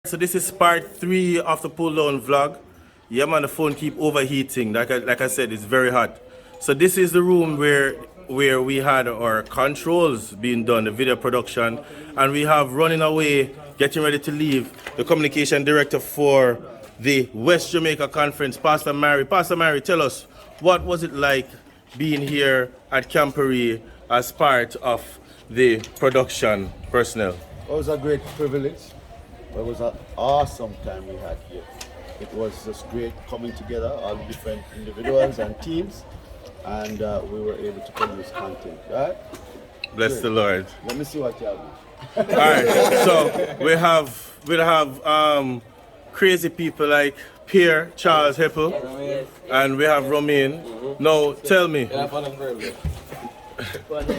So this is part 3 of the pull down vlog. Yeah man, the phone keep overheating. Like I said, it's very hot. So this is the room where we had our controls being done, the video production, and we have running away, getting ready to leave, the communication director for the West Jamaica conference, Pastor Mary. Pastor Mary, tell us, what was it like being here at Camporee as part of the production personnel? It was a great privilege. It was an awesome time we had here. It was just great coming together, all the different individuals and teams, and we were able to produce content, right? Bless Great. the Lord. Let me see what you have. All right, so we'll have crazy people like Pierre, Charles Heppel, and we have Romain. Now, tell me. And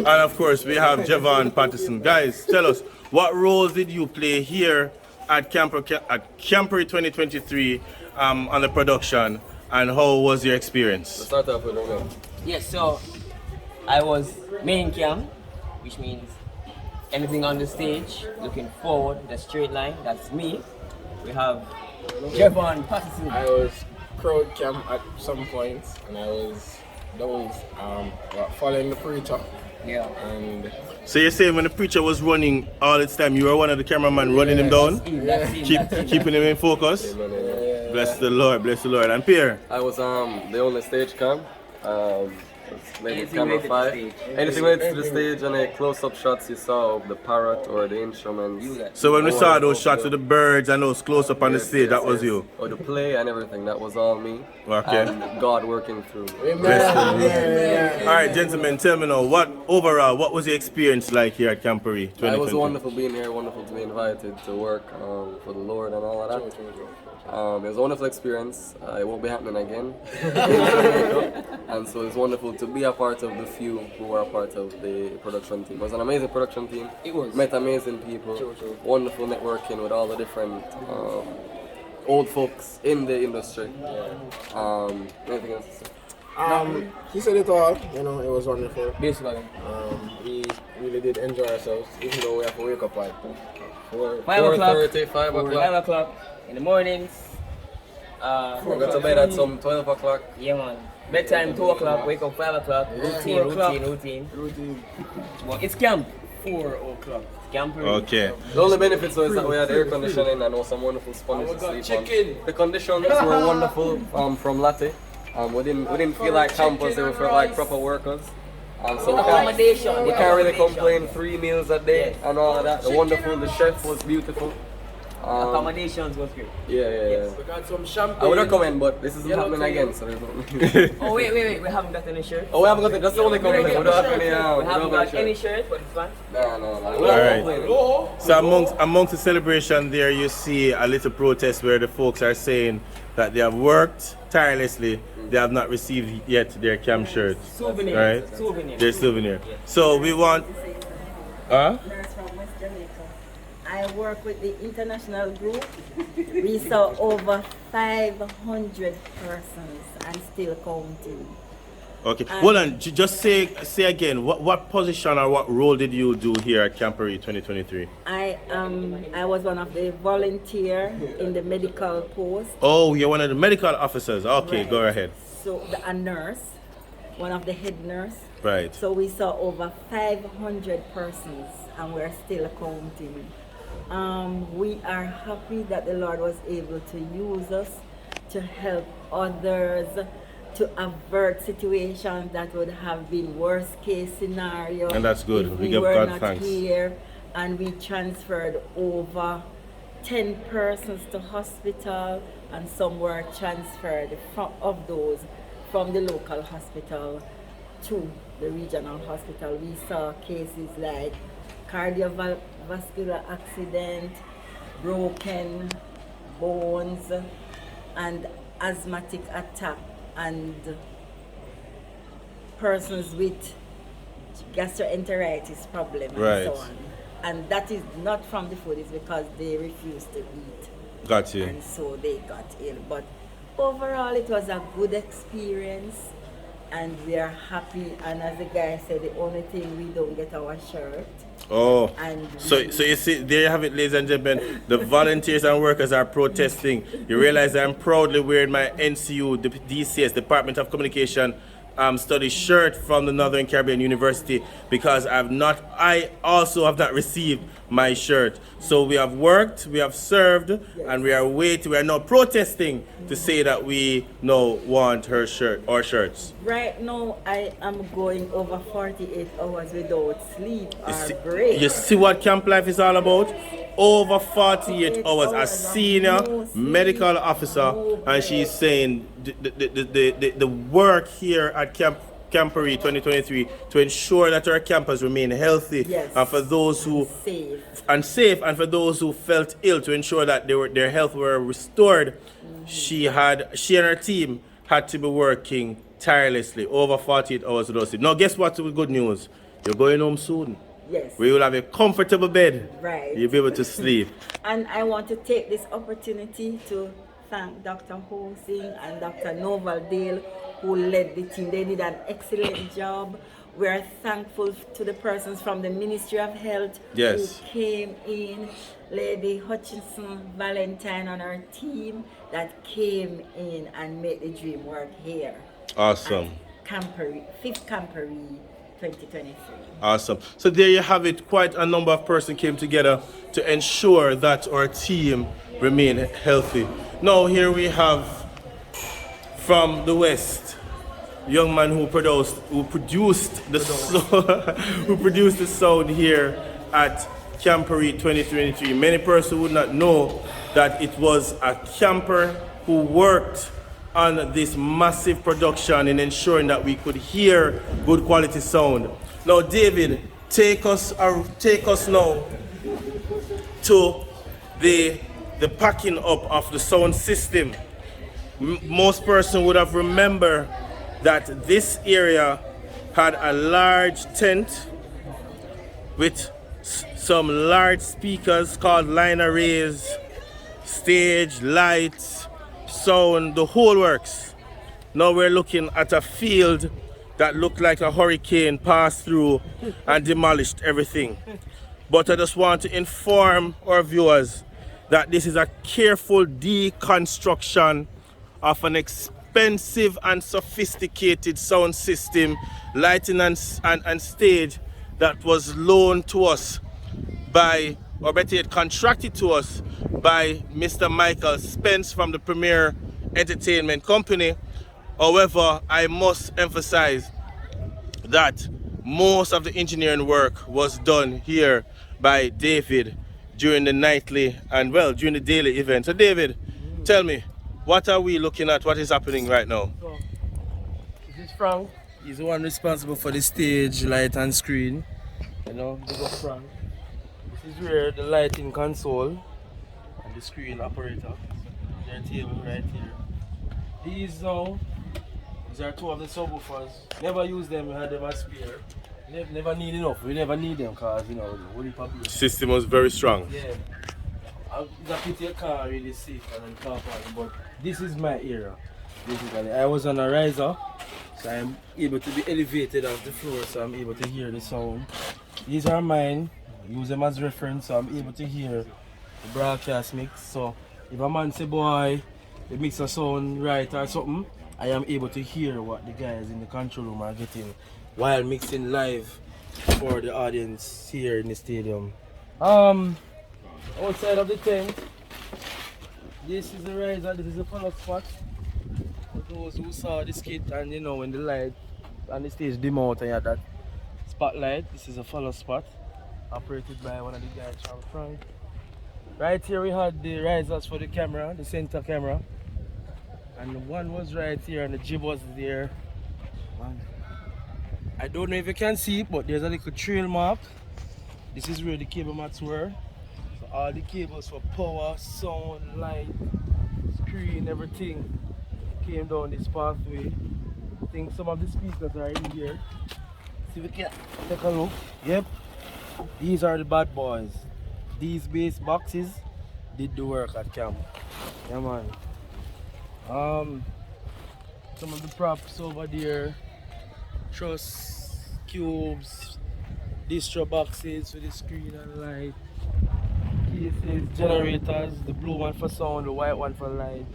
of course, we have Javon Patterson. Guys, tell us, what roles did you play here at Camporee 2023 on the production, and how was your experience? Let's start off with Romain. Yes, so I was main cam, which means anything on the stage, looking forward, the straight line, that's me. We have Javon Patterson. I was crowd cam at some points, and I was those following the preacher. Yeah. And So you're saying when the preacher was running all its time, you were one of the cameramen running him down? That's him. Keeping him in focus? Bless the Lord, bless the Lord. And Pierre? I was the only stage cam. Maybe Anything camera related to 5. the stage. Anything related to the stage, and a close-up shots you saw of the parrot or the instruments. So when we saw those shots of the birds and those close-up on the stage, that was you? Or the play and everything, that was all me. Okay. And God working through me. Bless the Lord. All right, gentlemen, tell me now, what was your experience like here at Camporee 2020? It was wonderful being here, wonderful to be invited to work for the Lord and all of that. It was a wonderful experience. It won't be happening again. And so it's wonderful to be a part of the few who were a part of the production team. It was an amazing production team. It was. Met amazing people. Wonderful networking with all the different old folks in the industry. Anything else to say? He said it all, it was wonderful. Basically. We really did enjoy ourselves, even though we have to wake up at 4. 5 o'clock. 4:30, 5 o'clock. 5 o'clock in the mornings. We got to bed at some 12 o'clock. Yeah, man. Bedtime 2 o'clock, wake up 5 o'clock. Routine. Well, it's camp. 4 o'clock. Camp. Okay. The only benefits though is that we had air conditioning and also some wonderful sponges to sleep on. The conditions were wonderful from Latte. We didn't feel like campers, they felt like proper workers. So we can't really complain. 3 meals a day and all of that. The chef was beautiful. Accommodations was great. Yeah. We got some champagne. I would recommend, but this isn't happening again, so there's no. Oh wait, we haven't got any shirts. Oh, we haven't got it. That's the only complaint. We don't have any. We haven't got any shirts, but it's fine. No. All right. So amongst the celebration there, you see a little protest where the folks are saying that they have worked tirelessly, they have not received yet their cam shirts. Souvenir. Right? Souvenir. Their souvenir. So we want... Huh? Nurse from West Jamaica. I work with the international group. We saw over 500 persons and still counting. Okay. Hold on. Just say again, what position or what role did you do here at Camporee 2023? I was one of the volunteer in the medical post. Oh, you're one of the medical officers. Okay, Right. go ahead. So a nurse, one of the head nurse. Right. So we saw over 500 persons and we're still counting. We are happy that the Lord was able to use us to help others to avert situations that would have been worst case scenario. And that's good. If We we give were God not thanks. here, and we transferred over 10 persons to hospital, and some were transferred of those from the local hospital to the regional hospital. We saw cases like cardiovascular accident, broken bones, and asthmatic attack, and persons with gastroenteritis problem and Right. so on. And that is not from the food, it's because they refused to eat. Got you. And so they got ill. But overall, it was a good experience, and we are happy. And as the guy said, the only thing we don't get our shirt. Oh, And so you see, there you have it, ladies and gentlemen. The volunteers and workers are protesting. You realize I'm proudly wearing my NCU, the DCS, Department of Communication study shirt from the Northern Caribbean University because I also have not received my shirt. So we have worked, we have served, and we are waiting. We are now protesting to say that we now want her shirt or shirts. right now, I am going over 48 hours without sleep You or see, break. you see what camp life is all about? Over 48 hours, a hours of senior no sleep, medical officer, no and she's saying the work here at Camporee 2023 to ensure that our campers remain healthy, Yes. and for those who safe. and for those who felt ill to ensure that their health were restored. She and her team had to be working tirelessly over 48 hours without sleep. Now guess what's the good news? You're going home soon. Yes. We will have a comfortable bed. Right. You'll be able to sleep. And I want to take this opportunity to thank Dr. Hosing and Dr. Noval Dale, who led the team. They did an excellent job. We are thankful to the persons from the Ministry of Health Yes. who came in, Lady Hutchinson Valentine on our team that came in and made the dream work here. Awesome. Camporee, 5th Camporee 2023. Awesome. So there you have it. Quite a number of persons came together to ensure that our team remain healthy. Now here we have from the West, young man who produced the sound here at Camporee 2023. Many persons would not know that it was a camper who worked on this massive production in ensuring that we could hear good quality sound. Now, David, take us now to the packing up of the sound system. Most persons would have remembered that this area had a large tent with some large speakers called line arrays, stage, lights, sound, the whole works. Now we're looking at a field that looked like a hurricane passed through and demolished everything. But I just want to inform our viewers that this is a careful deconstruction of an expensive and sophisticated sound system, lighting and stage that was loaned to us by, or better yet, contracted to us by Mr. Michael Spence from the Premier Entertainment Company. However, I must emphasize that most of the engineering work was done here by David during the nightly and, well, during the daily event. So David, tell me, what are we looking at? What is happening right now? So, this is Frank. He's the one responsible for the stage, light and screen. You know, this is Frank. This is where the lighting console and the screen operator. Their table right here. These are two of the subwoofers. Never use them, we had them as spare. Never need enough. We never need them because, you know, the The system was very strong. yeah. It's a pity your car really safe and car park, but this is my area. Basically, I was on a riser, so I'm able to be elevated off the floor, so I'm able to hear the sound. These are mine. Use them as reference, so I'm able to hear the broadcast mix. So if a man say, boy, the mix a sound right or something, I am able to hear what the guys in the control room are getting while mixing live for the audience here in the stadium. Outside of the tent, this is the riser, this is the follow spot. For those who saw the skit and, you know, when the light on the stage dim out and you had that spotlight, this is a follow spot operated by one of the guys from front. Right here we had the risers for the camera, the center camera. And one was right here and the jib was there. And I don't know if you can see it, but there's a little trail mark. This is where the cable mats were. So all the cables for power, sound, light, screen, everything came down this pathway. I think some of the speakers are in here. See if we can take a look. Yep. These are the bad boys. These bass boxes did the work at camp. Yeah, man. Some of the props over there, truss, cubes, distro boxes with the screen and light. Cases, generators, the blue one for sound, the white one for light.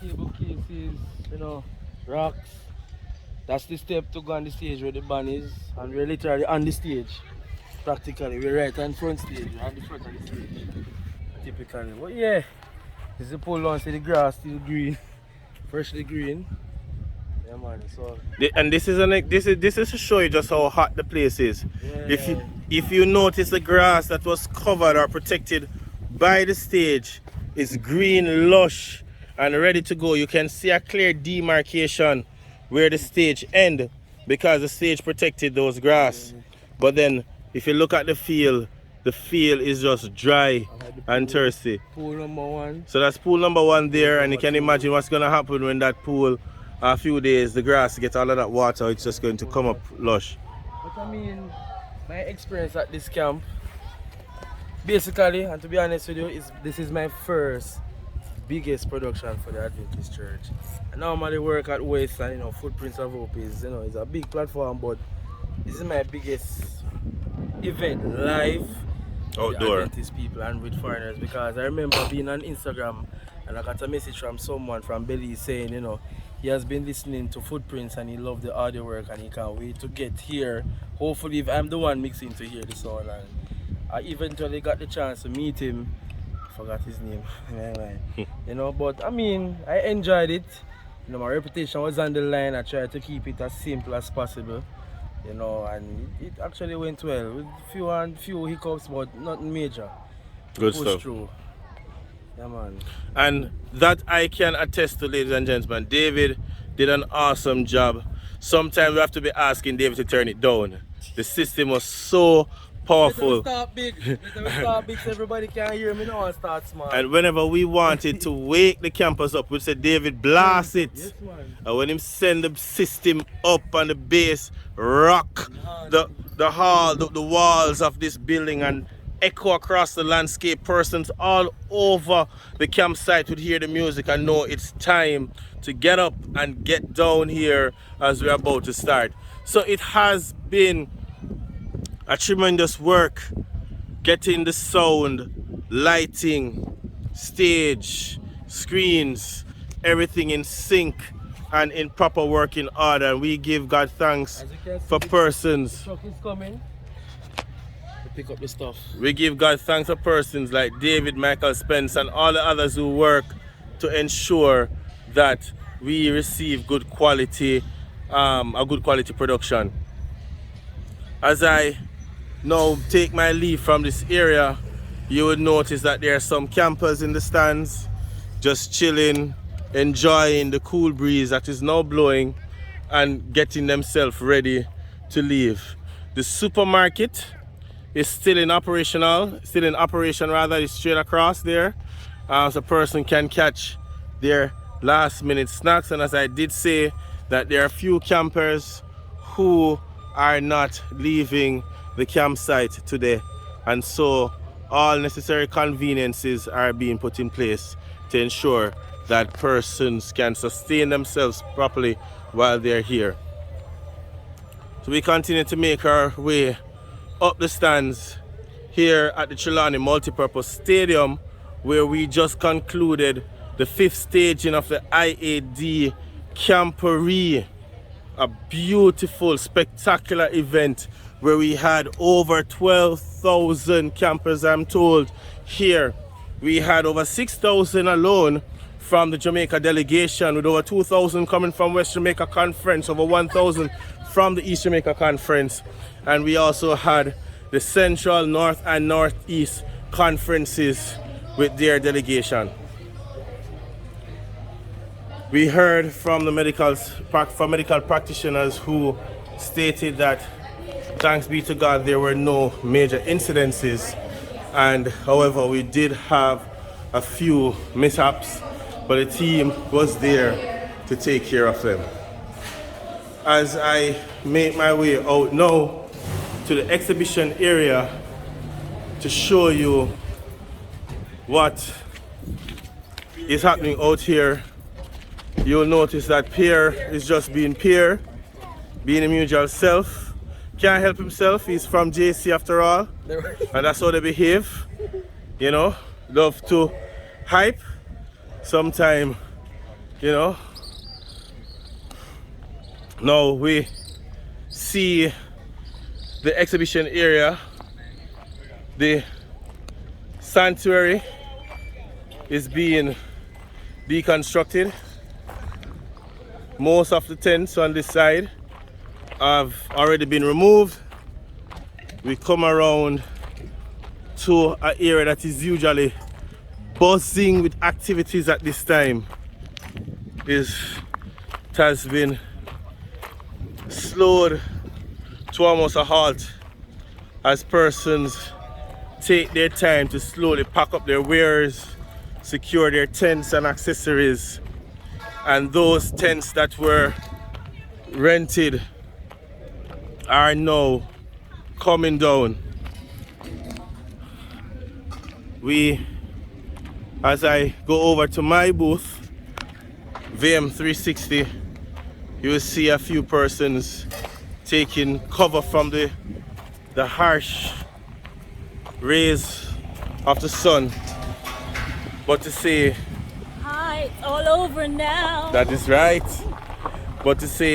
Cable cases, you know, rocks. That's the step to go on the stage where the band is. And we're literally on the stage. Practically, we're right on front stage, we're on the front of the stage. Typically. But yeah, this is the pull on, see the grass still green. Freshly green. Yeah man, so And this is to show you just how hot the place is. yeah. If you notice the grass that was covered or protected by the stage is green, lush, and ready to go. You can see a clear demarcation where the stage end because the stage protected those grass. But then if you look at the field is just dry and thirsty. Pool number 1. So that's pool number 1 there, and you can imagine what's gonna happen when that pool, a few days, the grass gets all of that water, it's just going to come up lush. But I mean, my experience at this camp, basically, and to be honest with you, this is my first biggest production for the Adventist Church. I normally work at West and Footprints of Hope is it's a big platform, but this is my biggest event live with Outdoor. Adventist people and with foreigners, because I remember being on Instagram and I got a message from someone from Belize saying, he has been listening to Footprints and he loved the audio work and he can't wait to get here. Hopefully, if I'm the one mixing to hear the sound. And I eventually got the chance to meet him. I forgot his name. But I mean, I enjoyed it. My reputation was on the line. I tried to keep it as simple as possible. And it actually went well with few hiccups, but nothing major. Good Push stuff. through. Yeah, man. And that I can attest to, ladies and gentlemen. David did an awesome job. Sometimes we have to be asking David to turn it down. The system was so powerful. Start big. Start big so everybody can hear me now and start small. And whenever we wanted to wake the campus up, we said, David, blast it. Yes, man. And when him send the system up on the base, rock the hall, the walls of this building and echo across the landscape, persons all over the campsite would hear the music and know it's time to get up and get down here as we're about to start. So it has been a tremendous work getting the sound, lighting, stage, screens, everything in sync and in proper working order. And we give God thanks for persons. The truck is coming to pick up the stuff. We give God thanks for persons like David, Michael Spence, and all the others who work to ensure that we receive good quality, a good quality production. As I now take my leave from this area, you would notice that there are some campers in the stands, just chilling, enjoying the cool breeze that is now blowing and getting themselves ready to leave. The supermarket is still in operation rather, it's straight across there. So a person can catch their last minute snacks. And as I did say, that there are a few campers who are not leaving the campsite today. And so all necessary conveniences are being put in place to ensure that persons can sustain themselves properly while they're here. So we continue to make our way up the stands here at the Trelawney Multipurpose Stadium, where we just concluded the 5th staging of the IAD Camporee, a beautiful, spectacular event where we had over 12,000 campers, I'm told. Here we had over 6,000 alone from the Jamaica delegation, with over 2,000 coming from West Jamaica Conference, over 1,000 from the East Jamaica Conference, and we also had the Central, North and Northeast conferences with their delegation. We heard from the medical practitioners who stated that, thanks be to God, there were no major incidences, and however we did have a few mishaps, but the team was there to take care of them. As I make my way out now to the exhibition area to show you what is happening out here, you'll notice that Pierre is just being Pierre, being his usual self, can't help himself. He's from JC after all, and that's how they behave. You know, love to hype. Sometime, you know. Now we see the exhibition area. The sanctuary is being deconstructed. Most of the tents on this side have already been removed. We come around to an area that is usually buzzing with activities at this time. It has been slowed to almost a halt as persons take their time to slowly pack up their wares, secure their tents and accessories, and those tents that were rented are now coming down. As I go over to my booth, VM360, you will see a few persons taking cover from the harsh rays of the sun. But to say, hi, it's all over now. that is right. But to say